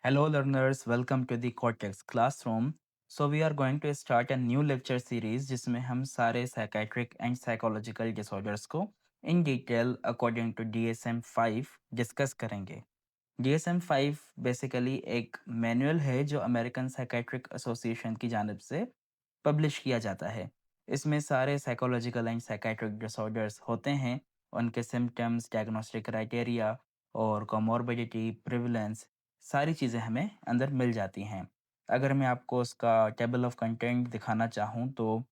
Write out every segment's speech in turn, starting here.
Hello, learners. Welcome to the Cortex Classroom. So we are going to start a new lecture series जिसमें हम सारे psychiatric and psychological disorders को in detail according to DSM-5 discuss करेंगे। DSM-5 basically एक manual है जो American psychiatric association की जानिब से पब्लिश किया जाता है। इसमें सारे साइकोलॉजिकल एंड साइकेट्रिक डिसऑर्डर्स होते हैं, उनके सिम्पटम्स, डायग्नोस्टिक क्राइटेरिया और कोमॉर्बिडिटी, प्रिवलेंस सारी चीज़ें हमें अंदर मिल जाती हैं। अगर मैं आपको उसका टेबल ऑफ कंटेंट दिखाना चाहूँ तो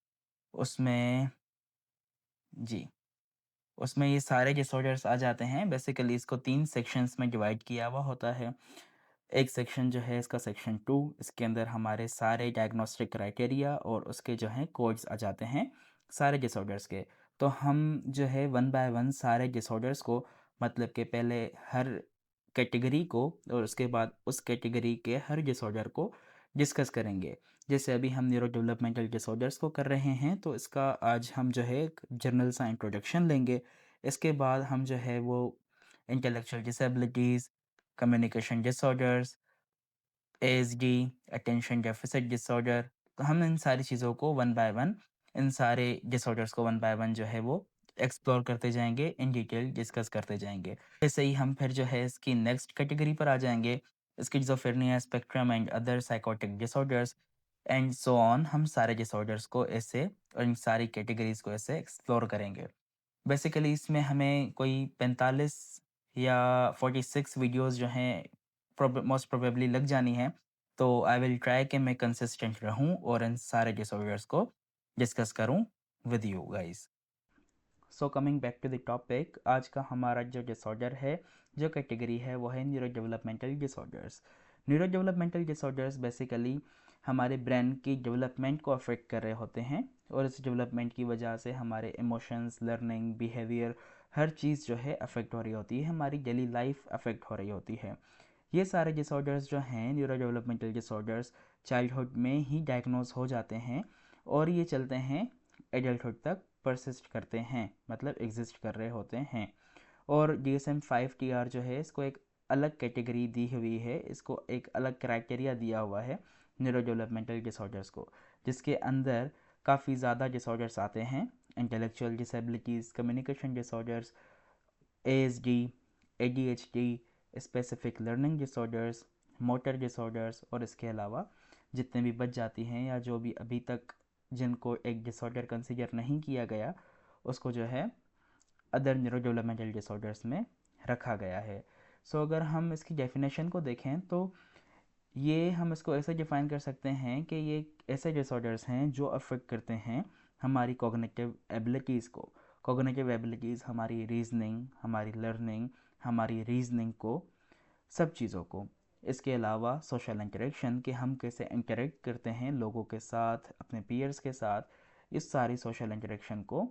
उसमें जी, उसमें ये सारे डिसऑर्डर्स आ जाते हैं। बेसिकली इसको 3 सेक्शंस में डिवाइड किया हुआ होता है। एक सेक्शन जो है इसका सेक्शन 2, इसके अंदर हमारे सारे डायग्नोस्टिक क्राइटेरिया और उसके जो हैं कोड्स आ जाते हैं सारे डिसऑर्डर्स के। तो हम जो है वन बाय वन सारे डिसऑर्डर्स को मतलब कि पहले हर कैटेगरी को और उसके बाद उस कैटेगरी के हर डिसऑर्डर को डिस्कस करेंगे। जैसे अभी हम न्यूरो डेवलपमेंटल डिसऑर्डर्स को कर रहे हैं तो इसका आज हम जो है एक जनरल सा इंट्रोडक्शन लेंगे। इसके बाद हम जो है वो intellectual disabilities, communication disorders, ASD, attention deficit disorder, तो हम इन सारी चीज़ों को वन बाय वन इन सारे डिसऑर्डर्स को वन बाय वन जो है वो एक्सप्लोर करते जाएँगे, इन डिटेल डिस्कस करते जाएँगे। ऐसे ही हम फिर जो है इसकी नेक्स्ट कैटेगरी पर आ जाएँगे, schizophrenia, spectrum and other psychotic disorders and so on. हम सारे डिसऑर्डर्स को ऐसे और इन सारी कैटेगरीज़ को ऐसे एक्सप्लोर करेंगे। बेसिकली इसमें हमें कोई 45 या 46 वीडियोज़ जो हैं मोस्ट प्रोबेबली लग जानी हैं। तो आई विल ट्राई कि मैं कंसिस्टेंट रहूँ और इन सारे डिसऑर्डर्स को डिस्कस करूँ with you guys. So coming back to the topic, आज का हमारा जो डिसऑर्डर है, जो कैटेगरी है वो है neuro developmental disorders. Neuro developmental disorders basically हमारे ब्रेन की डेवलपमेंट को अफेक्ट कर रहे होते हैं और इस डेवलपमेंट की वजह से हमारे इमोशंस, लर्निंग, बिहेवियर हर चीज़ जो है अफेक्ट हो रही होती है, हमारी डेली लाइफ अफेक्ट हो रही होती है। ये सारे डिसऑर्डर्स जो हैं न्यूरो डेवलपमेंटल डिसऑर्डर्स चाइल्डहुड में ही डायग्नोज हो जाते हैं और ये चलते हैं एडल्टहुड तक परसिस्ट करते हैं, मतलब एग्जिस्ट कर रहे होते हैं। और DSM-5 TR जो है इसको एक अलग कैटेगरी दी हुई है, इसको एक अलग क्राइटेरिया दिया हुआ है न्यूरो डेवलपमेंटल डिसऑर्डर्स को, जिसके अंदर काफ़ी ज़्यादा डिसऑर्डर्स आते हैं। Intellectual disabilities, communication disorders, ASD, ADHD, specific learning disorders, motor disorders और इसके अलावा जितने भी बच जाती हैं या जो भी अभी तक जिनको एक डिसऑर्डर कंसीडर नहीं किया गया उसको जो है अदर न्यूरो डेवलपमेंटल डिसऑर्डर्स में रखा गया है। सो अगर हम इसकी डेफिनेशन को देखें तो ये हम इसको ऐसे डिफ़ाइन कर सकते हैं कि ये ऐसे डिसऑर्डर्स हैं जो अफेक्ट करते हैं हमारी कॉग्निटिव एबिलिटीज़ को। कॉग्निटिव एबिलिटीज़ हमारी रीजनिंग, हमारी लर्निंग, हमारी रीजनिंग को, सब चीज़ों को। इसके अलावा सोशल इंटरेक्शन कि हम कैसे इंटरेक्ट करते हैं लोगों के साथ, अपने पीयर्स के साथ, इस सारी सोशल इंटरेक्शन को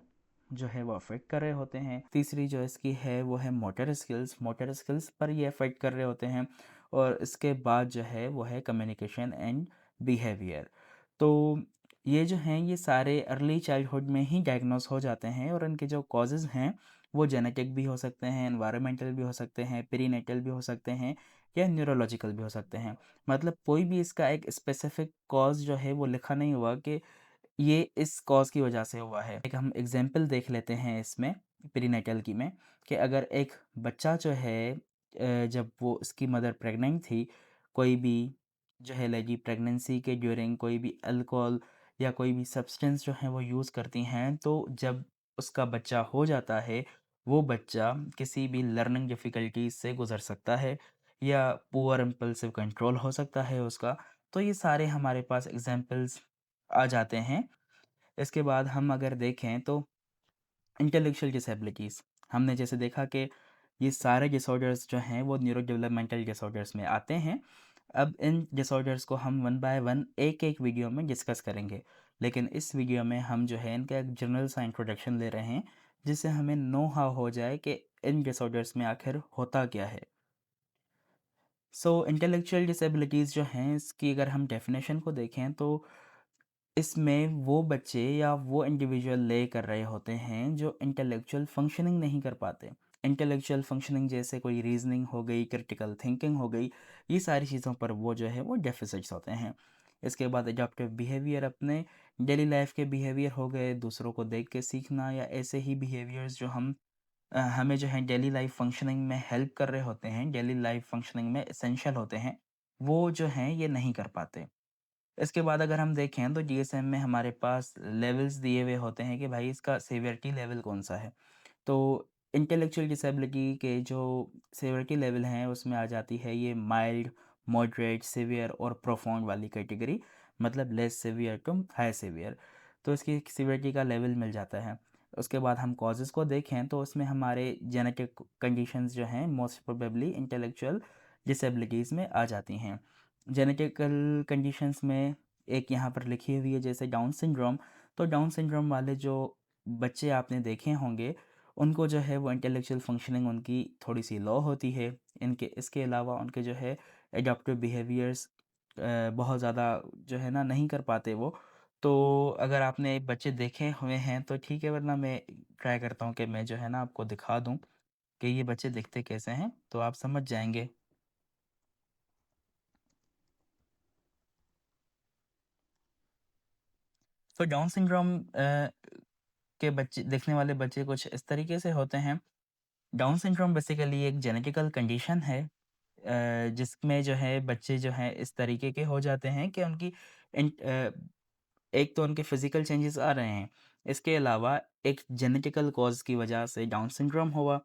जो है वो अफेक्ट कर रहे होते हैं। तीसरी जो इसकी है वो है मोटर स्किल्स, मोटर स्किल्स पर ये अफेक्ट कर रहे होते हैं। और इसके बाद जो है वो है कम्युनिकेशन एंड बिहेवियर। तो ये जो हैं ये सारे अर्ली चाइल्डहुड में ही डायग्नोस हो जाते हैं और इनके जो कॉजेज़ हैं वो जेनेटिक भी हो सकते हैं, एनवायरमेंटल भी हो सकते हैं, पेरीनेटल भी हो सकते हैं या न्यूरोलॉजिकल भी हो सकते हैं। मतलब कोई भी इसका एक स्पेसिफिक कॉज़ जो है वो लिखा नहीं हुआ कि ये इस कॉज़ की वजह से हुआ है। एक हम एग्ज़ाम्पल देख लेते हैं इसमें पेरीनेटल की में, कि अगर एक बच्चा जो है जब वो उसकी मदर प्रेग्नेंट थी, कोई भी जो है लेडी प्रेगनेंसी के ड्यूरिंग कोई भी अल्कोहल या कोई भी सब्सटेंस जो है वो यूज़ करती हैं, तो जब उसका बच्चा हो जाता है, वो बच्चा किसी भी लर्निंग डिफ़िकल्टीज़ से गुज़र सकता है या पुअर इम्पल्सिव कंट्रोल हो सकता है उसका। तो ये सारे हमारे पास एग्ज़ाम्पल्स आ जाते हैं। इसके बाद हम अगर देखें तो इंटेलेक्चुअल डिसेबिलिटीज़, हमने जैसे देखा कि ये सारे डिसऑर्डर्स जो हैं वो न्यूरो डेवलपमेंटल डिसऑर्डर्स में आते हैं। अब इन डिसऑर्डर्स को हम वन बाय वन एक-एक वीडियो में डिस्कस करेंगे। लेकिन इस वीडियो में हम जो है इनका एक जनरल सा इंट्रोडक्शन ले रहे हैं, जिससे हमें नो हाउ हो जाए कि इन डिसऑर्डर्स में आखिर होता क्या है। सो इंटेलेक्चुअल डिसेबिलिटीज़ जो हैं इसकी अगर हम डेफिनेशन को देखें तो इसमें वो बच्चे या वो इंडिविजुअल ले कर रहे होते हैं जो इंटेलेक्चुअल फंक्शनिंग नहीं कर पाते। इंटेलेक्चुअल फंक्शनिंग जैसे कोई रीजनिंग हो गई, क्रिटिकल थिंकिंग हो गई, ये सारी चीज़ों पर वो जो है वो डेफिसिट्स होते हैं। इसके बाद एडाप्टिव बिहेवियर अपने डेली लाइफ के बिहेवियर हो गए, दूसरों को देख के सीखना या ऐसे ही बिहेवियर्स जो हमें जो है डेली लाइफ फंक्शनिंग में हेल्प कर रहे होते हैं, डेली लाइफ फंक्शनिंग में एसेंशियल होते हैं, वो जो हैं ये नहीं कर पाते। इसके बाद अगर हम देखें तो डीएसएम में हमारे पास लेवल्स दिए हुए होते हैं कि भाई इसका सीवियरिटी लेवल कौन-सा है। तो इंटेलेक्चुअल डिसेबिलिटी के जो सीवियरिटी लेवल हैं उसमें आ जाती है ये माइल्ड, मॉडरेट, सीवियर और प्रोफाउंड वाली कैटेगरी, मतलब less severe to high severe. तो इसकी सीवियरिटी का लेवल मिल जाता है। उसके बाद हम कॉजेज़ को देखें तो उसमें हमारे जेनेटिक कंडीशंस जो हैं मोस्ट प्रोबेबली इंटेलेक्चुअल डिसेबिलिटीज़ में आ जाती हैं। जेनेटिकल कंडीशंस में एक यहाँ पर लिखी हुई है जैसे डाउन सिंड्रोम। तो डाउन सिंड्रोम वाले जो बच्चे आपने देखे होंगे, उनको जो है वो इंटेलेक्चुअल फंक्शनिंग उनकी थोड़ी-सी लो होती है। इनके इसके अलावा उनके जो है एडॉप्टिव बिहेवियर्स बहुत ज़्यादा जो है ना नहीं कर पाते वो। तो अगर आपने बच्चे देखे हुए हैं तो ठीक है, वरना मैं ट्राई करता हूँ कि मैं जो है ना आपको दिखा दूँ कि ये बच्चे दिखते कैसे हैं, तो आप समझ जाएँगे। तो डाउन सिंड्रोम के बच्चे देखने वाले बच्चे कुछ इस तरीके से होते हैं। डाउन सिंड्रोम बेसिकली एक जेनेटिकल कंडीशन है जिसमें जो है बच्चे जो हैं इस तरीके के हो जाते हैं कि एक तो उनके फिजिकल चेंजेस आ रहे हैं, इसके अलावा एक जेनेटिकल कॉज की वजह से डाउन सिंड्रोम हुआ,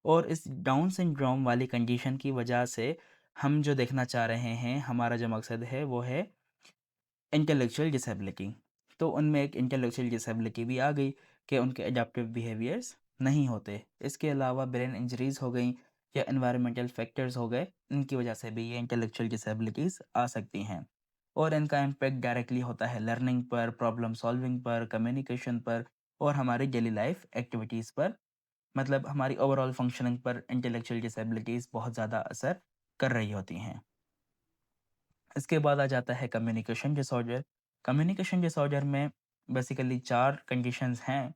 और इस डाउन सिंड्रोम वाली कंडीशन की वजह से हम जो देखना चाह रहे हैं, हमारा जो मकसद है वो है इंटेलेक्चुअल डिसेबिलिटी। तो उनमें एक इंटेलेक्चुअल डिसेबिलिटी भी आ गई कि उनके एडाप्टिव बिहेवियर्स नहीं होते। इसके अलावा ब्रेन इंजरीज़ हो गई या एनवायरमेंटल फैक्टर्स हो गए, इनकी वजह से भी ये इंटेलेक्चुअल डिसेबिलिटीज़ आ सकती हैं। और इनका इम्पैक्ट डायरेक्टली होता है लर्निंग पर, प्रॉब्लम सॉल्विंग पर, कम्युनिकेशन पर और हमारी डेली लाइफ एक्टिविटीज़ पर, मतलब हमारी ओवरऑल फंक्शनिंग पर इंटेलेक्चुअल डिसेबिलिटीज़ बहुत ज़्यादा असर कर रही होती हैं। इसके बाद आ जाता है कम्युनिकेशन डिसऑर्डर। कम्युनिकेशन डिसऑर्डर में बेसिकली 4 कंडीशंस हैं: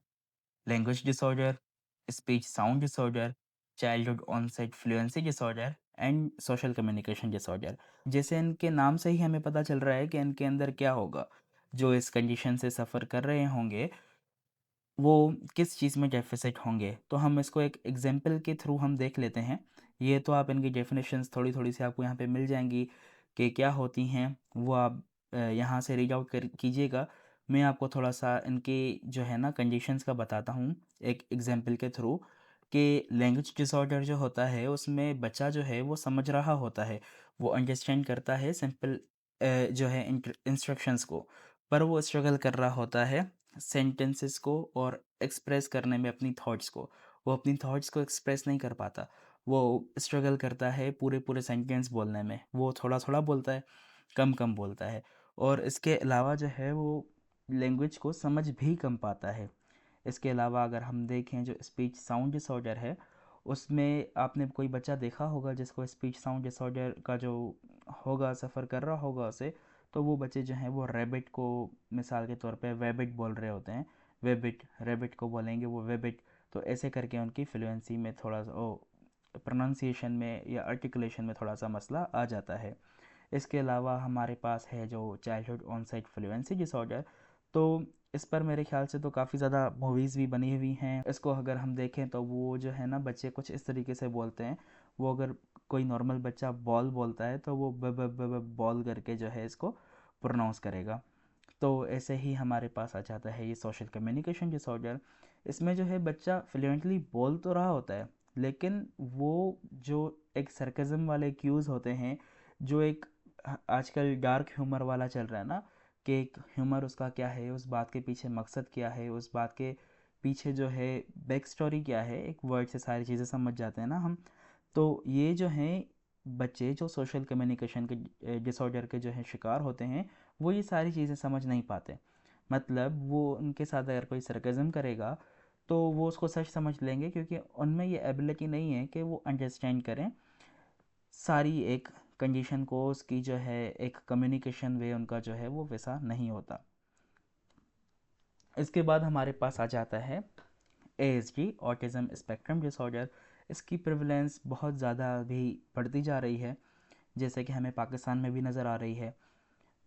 language disorder, speech sound disorder, childhood onset fluency disorder and social communication disorder. जैसे इनके नाम से ही हमें पता चल रहा है कि इनके अंदर क्या होगा। जो इस कंडीशन से सफ़र कर रहे होंगे, वो किस चीज़ में डेफ़िसिट होंगे। तो हम इसको एक एग्ज़ाम्पल के थ्रू हम देख लेते हैं। ये तो आप इनकी डेफ़िनेशंस थोड़ी-थोड़ी सी आपको यहाँ पे मिल जाएँगी कि क्या होती हैं, वो आप यहाँ से रीड आउट कर कीजिएगा। मैं आपको थोड़ा-सा इनकी जो है ना कंडीशंस का बताता हूँ एक एग्ज़ाम्पल के थ्रू, कि लैंग्वेज डिसऑर्डर जो होता है उसमें बच्चा जो है वो समझ रहा होता है, वो अंडरस्टैंड करता है सिंपल जो है इंस्ट्रक्शंस को, पर वो स्ट्रगल कर रहा होता है सेंटेंसेस को और एक्सप्रेस करने में अपनी थॉट्स को। वो अपनी थॉट्स को एक्सप्रेस नहीं कर पाता। वो स्ट्रगल करता है पूरे-पूरे सेंटेंस बोलने में। वो थोड़ा-थोड़ा बोलता है, कम-कम बोलता है, और इसके अलावा जो है वो लैंग्वेज को समझ भी कम पाता है। इसके अलावा अगर हम देखें जो स्पीच साउंड डिसऑर्डर है, उसमें आपने कोई बच्चा देखा होगा जिसको स्पीच साउंड डिसऑर्डर का जो होगा, सफ़र कर रहा होगा उसे, तो वो बच्चे जो हैं वो रैबिट को मिसाल के तौर पे वैबिट बोल रहे होते हैं। वैबिट, रैबिट को बोलेंगे वो वैबिट। तो ऐसे करके उनकी फ्लुएंसी में थोड़ा-सा प्रोनंसिएशन में या आर्टिकुलेशन में थोड़ा-सा मसला आ जाता है। इसके अलावा हमारे पास है जो चाइल्डहुड ऑनसेट फ्लुएंसी डिसऑर्डर। तो इस पर मेरे ख्याल से तो काफ़ी ज़्यादा मूवीज़ भी बनी हुई हैं। इसको अगर हम देखें तो वो जो है ना बच्चे कुछ इस तरीके से बोलते हैं। वो अगर कोई नॉर्मल बच्चा बॉल बोलता है तो वो ब ब ब ब बॉल करके जो है इसको प्रोनाउंस करेगा। तो ऐसे ही हमारे पास आ जाता है ये सोशल कम्युनिकेशन डिसऑर्डर। इसमें जो है बच्चा फ्लुएंटली बोल तो रहा होता है, लेकिन वो जो एक सरकज़म वाले क्यूज़ होते हैं, जो एक आजकल डार्क ह्यूमर वाला चल रहा है ना, कि एक ह्यूमर उसका क्या है, उस बात के पीछे मकसद क्या है, उस बात के पीछे जो है बैक स्टोरी क्या है, एक वर्ड से सारी चीज़ें समझ जाते हैं ना हम। तो ये जो हैं बच्चे जो सोशल कम्युनिकेशन के डिसऑर्डर के जो हैं शिकार होते हैं, वो ये सारी चीज़ें समझ नहीं पाते। मतलब वो उनके साथ अगर कोई सरकज़म करेगा तो वो उसको सच समझ लेंगे, क्योंकि उनमें ये एबिलिटी नहीं है कि वो अंडरस्टैंड करें सारी एक कंडीशन को, उसकी जो है एक कम्युनिकेशन वे उनका जो है वो वैसा नहीं होता। इसके बाद हमारे पास आ जाता है एएसडी, ऑटिज़म स्पेक्ट्रम डिसऑर्डर। इसकी प्रेवलेंस बहुत ज़्यादा अभी बढ़ती जा रही है, जैसे कि हमें पाकिस्तान में भी नज़र आ रही है।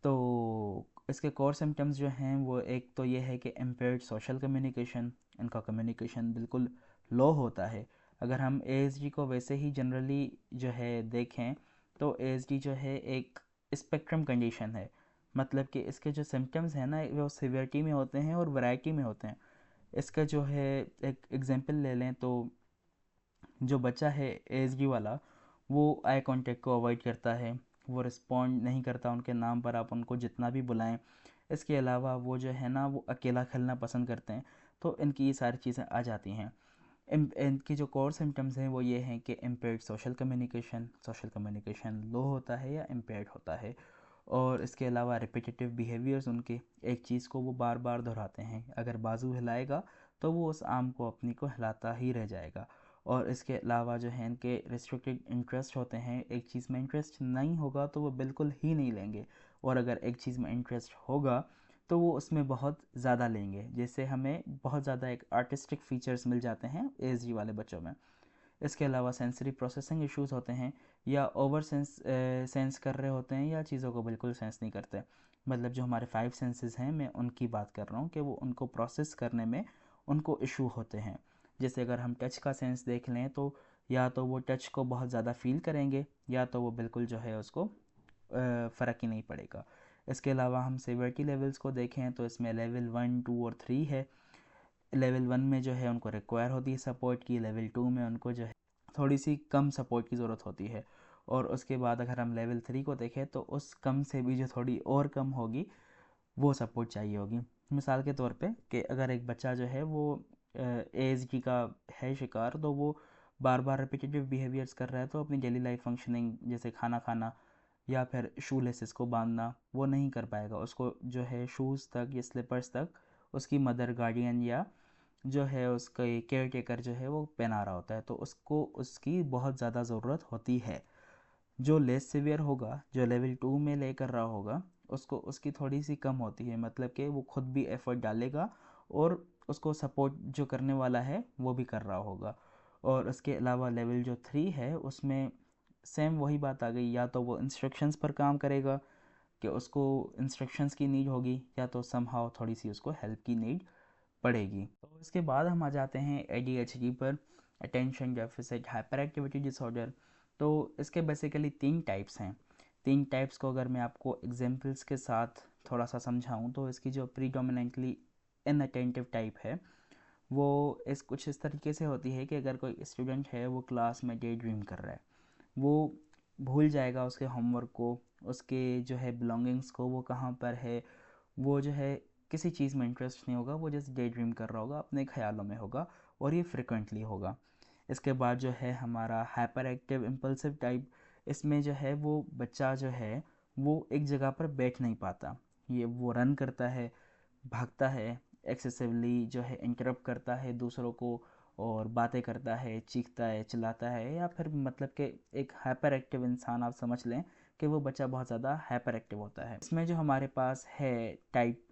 तो इसके कोर सिम्टम्स जो हैं वो एक तो ये है कि इम्पेयर्ड सोशल कम्युनिकेशन, इनका कम्युनिकेशन बिल्कुल लो होता है। अगर हम एएसडी को वैसे ही जनरली जो है देखें तो एएसडी जो है एक स्पेक्ट्रम कंडीशन है, मतलब कि इसके जो सिम्टम्स हैं ना वो सिवियरिटी में होते हैं और वैरायटी में होते हैं। इसका जो है एक एग्जांपल ले लें तो जो बच्चा है एएसडी वाला वो आई कांटेक्ट को अवॉइड करता है, वो रिस्पॉन्ड नहीं करता उनके नाम पर, आप उनको जितना भी बुलाएं। इसके अलावा वो जो है ना वो अकेला खेलना पसंद करते हैं। तो इनकी ये सारी चीज़ें आ जाती हैं। इनकी जो कोर सिम्टम्स हैं वो ये हैं कि इम्पेयर्ड सोशल कम्युनिकेशन लो होता है या इम्पेयर्ड होता है। और इसके अलावा रिपीटेटिव बिहेवियर्स उनके, एक चीज़ को वो बार बार दोहराते हैं। अगर बाजू हिलाएगा तो वो उस आम को अपनी को हिलाता ही रह जाएगा। और इसके अलावा जो है इनके रिस्ट्रिक्टेड इंटरेस्ट होते हैं, एक चीज़ में इंटरेस्ट नहीं होगा तो वो बिल्कुल ही नहीं लेंगे, और अगर एक चीज़ में इंटरेस्ट होगा तो वो उसमें बहुत ज़्यादा लेंगे। जैसे हमें बहुत ज़्यादा एक आर्टिस्टिक फ़ीचर्स मिल जाते हैं एएसडी वाले बच्चों में। इसके अलावा सेंसरी प्रोसेसिंग इश्यूज़ होते हैं, या ओवर सेंस कर रहे होते हैं, या चीज़ों को बिल्कुल सेंस नहीं करते। मतलब जो हमारे 5 सेंसेस हैं मैं उनकी बात कर रहा हूँ कि वो उनको प्रोसेस करने में उनको इशू होते हैं। जैसे अगर हम टच का सेंस देख लें तो या तो वो टच को बहुत ज़्यादा फील करेंगे, या तो वो बिल्कुल जो है उसको फ़र्क ही नहीं पड़ेगा। इसके अलावा हम सेवरिटी लेवल्स को देखें तो इसमें लेवल 1, 2 और 3 है। लेवल 1 में जो है उनको रिक्वायर होती है सपोर्ट की, लेवल 2 में उनको जो है थोड़ी सी कम सपोर्ट की ज़रूरत होती है। और उसके बाद अगर हम लेवल 3 को देखें तो उस कम से भी जो थोड़ी और कम होगी वो सपोर्ट चाहिए होगी। मिसाल के तौर पे कि अगर एक बच्चा जो है वो एएसडी का है शिकार, तो वो बार बार रिपीटेटिव बिहेवियर्स कर रहा है, तो अपनी डेली लाइफ फंक्शनिंग जैसे खाना खाना या फिर शू लेसेस को बांधना वो नहीं कर पाएगा। उसको जो है शूज़ तक या स्लीपर्स तक उसकी मदर, गार्डियन या जो है उसका केयर टेकर जो है वो पहना रहा होता है, तो उसको उसकी बहुत ज़्यादा ज़रूरत होती है। जो लेस सिवियर होगा, जो लेवल 2 में ले कर रहा होगा, उसको उसकी थोड़ी सी कम होती है, मतलब कि वो खुद भी एफर्ट डालेगा और उसको सपोर्ट जो करने वाला है वो भी कर रहा होगा। और उसके अलावा लेवल जो 3 है उसमें सेम वही बात आ गई, या तो वो इंस्ट्रक्शंस पर काम करेगा कि उसको इंस्ट्रक्शंस की नीड होगी, या तो समहाउ थोड़ी सी उसको हेल्प की नीड पड़ेगी। तो इसके बाद हम आ जाते हैं एडीएचडी पर, attention deficit hyper activity disorder. तो इसके बेसिकली 3 टाइप्स हैं। 3 टाइप्स को अगर मैं आपको एग्जांपल्स के साथ थोड़ा सा समझाऊं तो इसकी जो प्रीडोमिनेंटली इनअटेंटिव टाइप है वो कुछ इस तरीके से होती है कि अगर कोई स्टूडेंट है वो क्लास में डे ड्रीम कर रहा है, वो भूल जाएगा उसके होमवर्क को, उसके जो है बिलोंगिंग्स को, वो कहाँ पर है, वो जो है किसी चीज़ में इंटरेस्ट नहीं होगा, वो जस्ट डे ड्रीम कर रहा होगा, अपने ख्यालों में होगा, और ये फ्रिक्वेंटली होगा। इसके बाद जो है हमारा हाइपर एक्टिव इम्पल्सिव टाइप, इसमें जो है वो बच्चा जो है वो एक जगह पर बैठ नहीं पाता, ये वो रन करता है, भागता है, एक्सेसिवली जो है इंटरप्ट करता है दूसरों को, और बातें करता है, चीखता है, चिल्लाता है, या फिर मतलब कि एक हाइपर एक्टिव इंसान आप समझ लें कि वो बच्चा बहुत ज़्यादा हाइपर एक्टिव होता है। इसमें जो हमारे पास है टाइप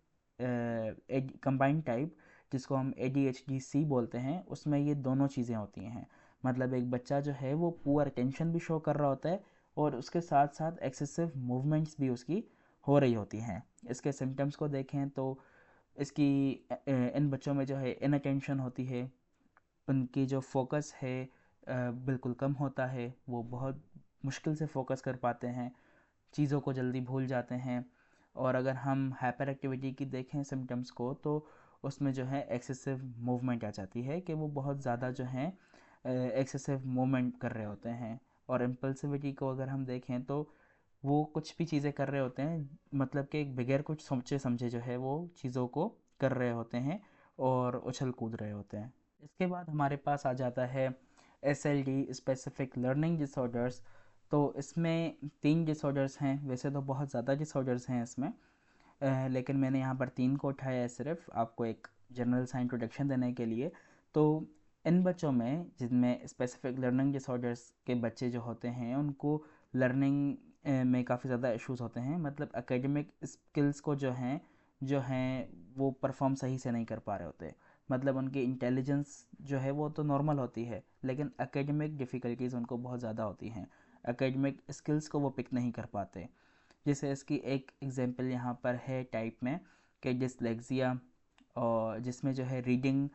कंबाइंड टाइप, जिसको हम ADHD-C बोलते हैं, उसमें ये दोनों चीज़ें होती हैं। मतलब एक बच्चा जो है वो पुअर अटेंशन भी शो कर रहा होता है, और उसके साथ साथ एक्सेसिव मूवमेंट्स भी उसकी हो रही होती हैं। इसके सिम्टम्स को देखें तो इसकी इन बच्चों में जो है इनअटेंशन होती है, उनकी जो फोकस है बिल्कुल कम होता है, वो बहुत मुश्किल से फोकस कर पाते हैं, चीज़ों को जल्दी भूल जाते हैं। और अगर हम हाइपर एक्टिविटी की देखें सिम्टम्स को तो उसमें जो है एक्सेसिव मूवमेंट आ जाती है कि वो बहुत ज़्यादा जो है एक्सेसिव मूवमेंट कर रहे होते हैं। और इम्पल्सिविटी को अगर हम देखें तो वो कुछ भी चीज़ें कर रहे होते हैं, मतलब कि बगैर कुछ सोचे समझे जो है वो चीज़ों को कर रहे होते हैं और उछल कूद रहे होते हैं। इसके बाद हमारे पास आ जाता है SLD, स्पेसिफिक लर्निंग डिसऑर्डर्स। तो इसमें 3 डिसऑर्डर्स हैं, वैसे तो बहुत ज़्यादा डिसऑर्डर्स हैं इसमें, लेकिन मैंने यहाँ पर 3 को उठाया है सिर्फ आपको एक जनरल सा इंट्रोडक्शन देने के लिए। तो इन बच्चों में जिनमें स्पेसिफिक लर्निंग डिसऑर्डर्स के बच्चे जो होते हैं उनको लर्निंग में काफ़ी ज़्यादा इश्यूज़ होते हैं, मतलब एकेडमिक स्किल्स को जो हैं वो परफॉर्म सही से नहीं कर पा रहे होते। मतलब उनकी इंटेलिजेंस जो है वो तो नॉर्मल होती है, लेकिन एकेडमिक डिफ़िकल्टीज़ उनको बहुत ज़्यादा होती हैं, एकेडमिक स्किल्स को वो पिक नहीं कर पाते। जैसे इसकी एक एग्जांपल यहाँ पर है टाइप में कि डिसलेक्सिया, और जिसमें जो है रीडिंग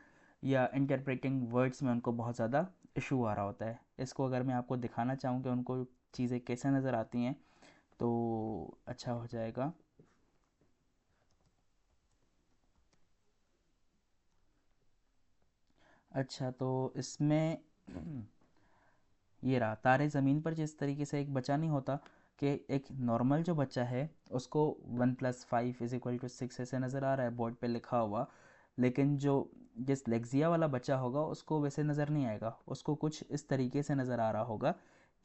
या इंटरप्रेटिंग वर्ड्स में उनको बहुत ज़्यादा इशू आ रहा होता है। इसको अगर मैं आपको दिखाना चाहूँ कि उनको चीज़ें कैसे नज़र आती हैं तो अच्छा हो जाएगा। अच्छा, तो इसमें ये रहा तारे ज़मीन पर, जिस तरीके से एक बच्चा नहीं होता कि एक नॉर्मल जो बच्चा है उसको 1+5=6 ऐसे नज़र आ रहा है बोर्ड पे लिखा हुआ, लेकिन जो डिसलेक्सिया वाला बच्चा होगा उसको वैसे नज़र नहीं आएगा, उसको कुछ इस तरीके से नज़र आ रहा होगा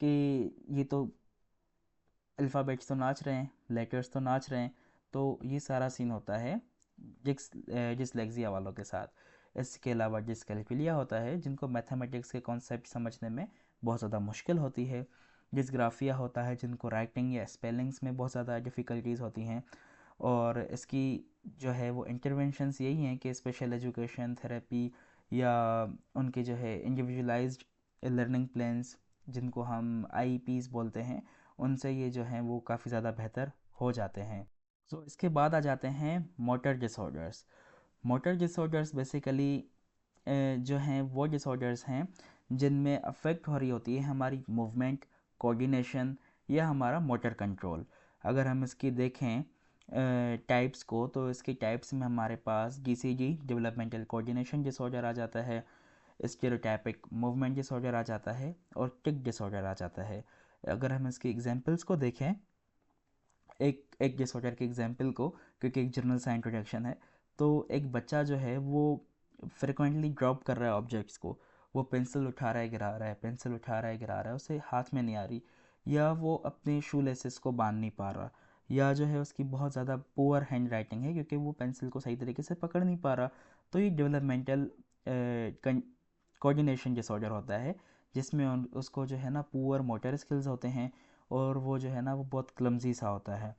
कि ये तो अल्फ़ाबेट्स तो नाच रहे हैं, लेटर्स तो नाच रहे हैं। तो ये सारा सीन होता है डिसलेक्सिया वालों के साथ। इसके अलावा डिसकैल्कुलिया होता है, जिनको मैथमेटिक्स के कॉन्सेप्ट समझने में बहुत ज़्यादा मुश्किल होती है। डिसग्राफिया होता है, जिनको राइटिंग या स्पेलिंग्स में बहुत ज़्यादा डिफ़िकल्टीज़ होती हैं। और इसकी जो है वो इंटरवेंशंस यही हैं कि स्पेशल एजुकेशन थेरेपी या उनके जो है इंडिविजुअलाइज्ड लर्निंग प्लान्स, जिनको हम आईईपीज़ बोलते हैं, उनसे ये जो हैं वो काफ़ी ज़्यादा बेहतर हो जाते हैं। सो इसके बाद आ जाते हैं motor disorders. Motor disorders basically जो हैं वो डिसऑर्डर्स हैं जिनमें अफेक्ट हो रही होती है हमारी मूवमेंट, कोऑर्डिनेशन या हमारा मोटर कंट्रोल। अगर हम इसकी देखें टाइप्स को, तो इसकी टाइप्स में हमारे पास डीसीडी डेवलपमेंटल कोऑर्डिनेशन डिसऑर्डर आ जाता है, स्टेरियोटाइपिक मूवमेंट डिसऑर्डर आ जाता है, और टिक डिसऑर्डर आ जाता है। अगर हम इसकी एग्जांपल्स को देखें, एक एक डिसऑर्डर के एग्जांपल को, क्योंकि एक जनरल सा इंट्रोडक्शन है, तो एक बच्चा जो है वो फ्रिक्वेंटली ड्रॉप कर रहा है ऑब्जेक्ट्स को। वो पेंसिल उठा रहा है गिरा रहा है, पेंसिल उठा रहा है गिरा रहा है, उसे हाथ में नहीं आ रही, या वो अपने शू लेसेस को बांध नहीं पा रहा, या जो है उसकी बहुत ज़्यादा पुअर हैंड राइटिंग है क्योंकि वो पेंसिल को सही तरीके से पकड़ नहीं पा रहा। तो ये डेवलपमेंटल कोऑर्डिनेशन डिसऑर्डर होता है, जिसमें उसको जो है ना पुअर मोटर स्किल्स होते हैं, और वो जो है ना वो बहुत क्लमजी सा होता है।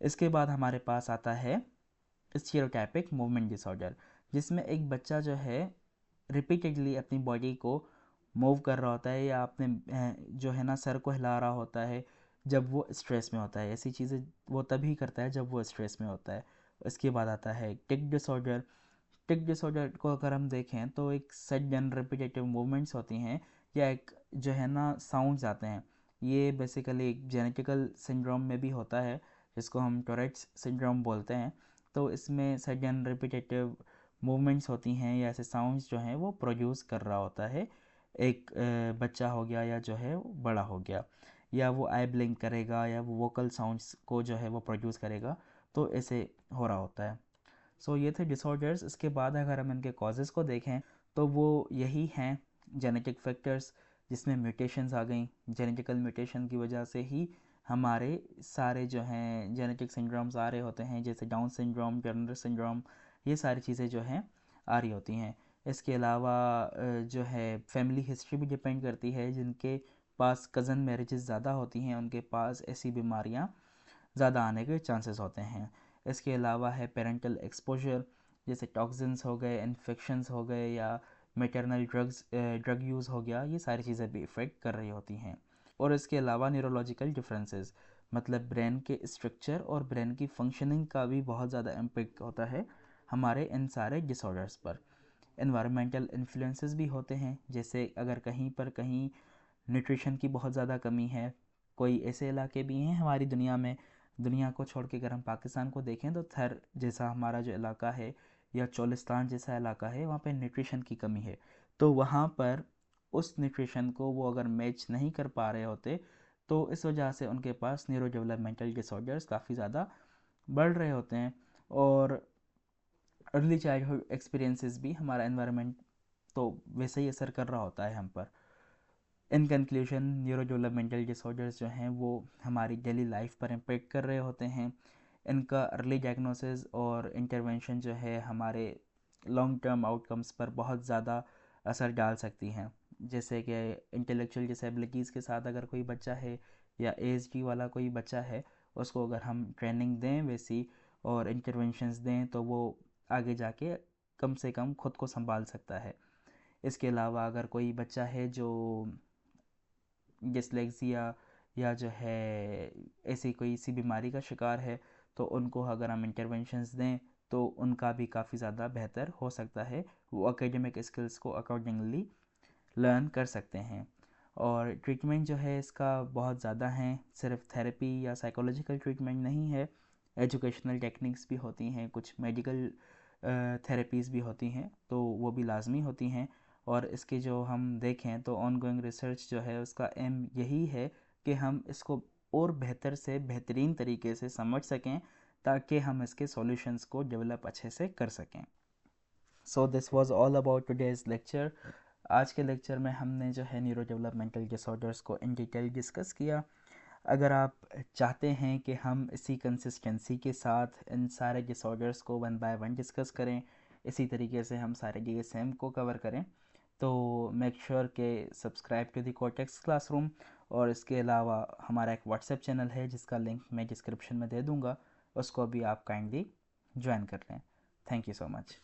इसके बाद हमारे पास आता है स्टीरियोटाइपिक मूवमेंट डिसऑर्डर, जिसमें एक बच्चा जो है रिपीटेडली अपनी बॉडी को मूव कर रहा होता है, या अपने जो है ना सर को हिला रहा होता है जब वो स्ट्रेस में होता है। ऐसी चीज़ें वो तभी करता है जब वो स्ट्रेस में होता है। इसके बाद आता है टिक डिसऑर्डर। टिक डिसऑर्डर को अगर हम देखें तो एक सडन रिपीटेटिव मूवमेंट्स होती हैं, या एक जो है ना साउंड्स आते हैं। ये बेसिकली एक जेनेटिकल सिंड्रोम में भी होता है, जिसको हम टोरेट्स सिंड्रोम बोलते हैं। तो इसमें सडन रिपीटेटिव मूवमेंट्स होती हैं, या ऐसे साउंड्स जो हैं वो प्रोड्यूस कर रहा होता है एक बच्चा हो गया, या जो है वो बड़ा हो गया, या वो आई ब्लिंक करेगा, या वो वोकल साउंड्स को जो है वो प्रोड्यूस करेगा। तो ऐसे हो रहा होता है। सो ये थे डिसऑर्डर्स। इसके बाद अगर हम इनके कॉजेज़ को देखें तो वो यही हैं जेनेटिक फैक्टर्स, जिसमें म्यूटेशंस आ गई। जेनेटिकल म्यूटेशन की वजह से ही हमारे सारे जो हैं जेनेटिक सिंड्रोम्स आ रहे होते हैं, जैसे डाउन सिंड्रोम, टर्नर सिंड्रोम, ये सारी चीज़ें जो हैं आ रही होती हैं। इसके अलावा जो है फैमिली हिस्ट्री भी डिपेंड करती है, जिनके पास कज़न मैरिजेस ज़्यादा होती हैं उनके पास ऐसी बीमारियाँ ज़्यादा आने के चांसेस होते हैं। इसके अलावा है पेरेंटल एक्सपोजर, जैसे टॉक्सिन्स हो गए, इन्फेक्शंस हो गए, या मेटरनल ड्रग यूज़ हो गया, ये सारी चीज़ें भी इफ़ेक्ट कर रही होती हैं। और इसके अलावा न्यूरोलॉजिकल डिफरेंसेस, मतलब ब्रेन के स्ट्रक्चर और ब्रेन की फंक्शनिंग का भी बहुत ज़्यादा इम्पेक्ट होता है हमारे इन सारे डिसऑर्डर्स पर। एनवायरमेंटल इन्फ्लुएंसेस भी होते हैं, जैसे अगर कहीं पर कहीं न्यूट्रिशन की बहुत ज़्यादा कमी है। कोई ऐसे इलाके भी हैं हमारी दुनिया में, दुनिया को छोड़ के अगर हम पाकिस्तान को देखें तो थर जैसा हमारा जो इलाका है, या चोलिस्तान जैसा इलाका है, वहाँ पे न्यूट्रिशन की कमी है। तो वहाँ पर उस न्यूट्रिशन को वो अगर मैच नहीं कर पा रहे होते, तो इस वजह से उनके पास न्यूरो डेवलपमेंटल डिसऑर्डर्स काफ़ी ज़्यादा बढ़ रहे होते हैं। और अर्ली चाइल्डहुड एक्सपीरियंसेस भी हमारा एनवायरनमेंट तो वैसे ही असर कर रहा होता है हम पर। In conclusion, neuro developmental disorders जो हैं वो हमारी डेली लाइफ पर इम्पेक्ट कर रहे होते हैं। इनका अर्ली डायग्नोसिस और इंटरवेंशन जो है हमारे लॉन्ग टर्म आउटकम्स पर बहुत ज़्यादा असर डाल सकती हैं। जैसे कि इंटेलेक्चुअल डिसेबिलिटीज़ के साथ अगर कोई बच्चा है, या एएसडी वाला कोई बच्चा है, उसको अगर हम ट्रेनिंग दें वैसी और इंटरवेंशंस दें, तो वो आगे जाके कम से कम खुद को संभाल सकता है। इसके अलावा अगर कोई बच्चा है जो डिसलेक्सिया या जो है ऐसी कोई सी बीमारी का शिकार है, तो उनको अगर हम इंटरवेंशंस दें तो उनका भी काफ़ी ज़्यादा बेहतर हो सकता है, वो एकेडमिक स्किल्स को अकॉर्डिंगली लर्न कर सकते हैं। और ट्रीटमेंट जो है इसका बहुत ज़्यादा है, सिर्फ थेरेपी या साइकोलॉजिकल ट्रीटमेंट नहीं है, एजुकेशनल टेक्निक्स भी होती हैं, कुछ मेडिकल थेरेपीज़ भी होती हैं, तो वो भी लाजमी होती हैं। और इसके जो हम देखें तो ऑनगोइंग रिसर्च जो है उसका एम यही है कि हम इसको और बेहतर से बेहतरीन तरीके से समझ सकें ताकि हम इसके सॉल्यूशंस को डेवलप अच्छे से कर सकें। So this was all about today's lecture. आज के लेक्चर में हमने जो है न्यूरो डेवलपमेंटल डिसऑर्डर्स को इन डिटेल डिस्कस किया। अगर आप चाहते हैं कि हम इसी कंसिस्टेंसी के साथ इन सारे डिसऑर्डर्स को वन बाय वन डिस्कस करें, इसी तरीके से हम सारे DSM को कवर करें, तो मेक श्योर के subscribe to the cortex classroom. और इसके अलावा हमारा एक व्हाट्सएप चैनल है जिसका लिंक मैं डिस्क्रिप्शन में दे दूँगा, उसको भी आप काइंडली ज्वाइन कर लें। Thank you so much.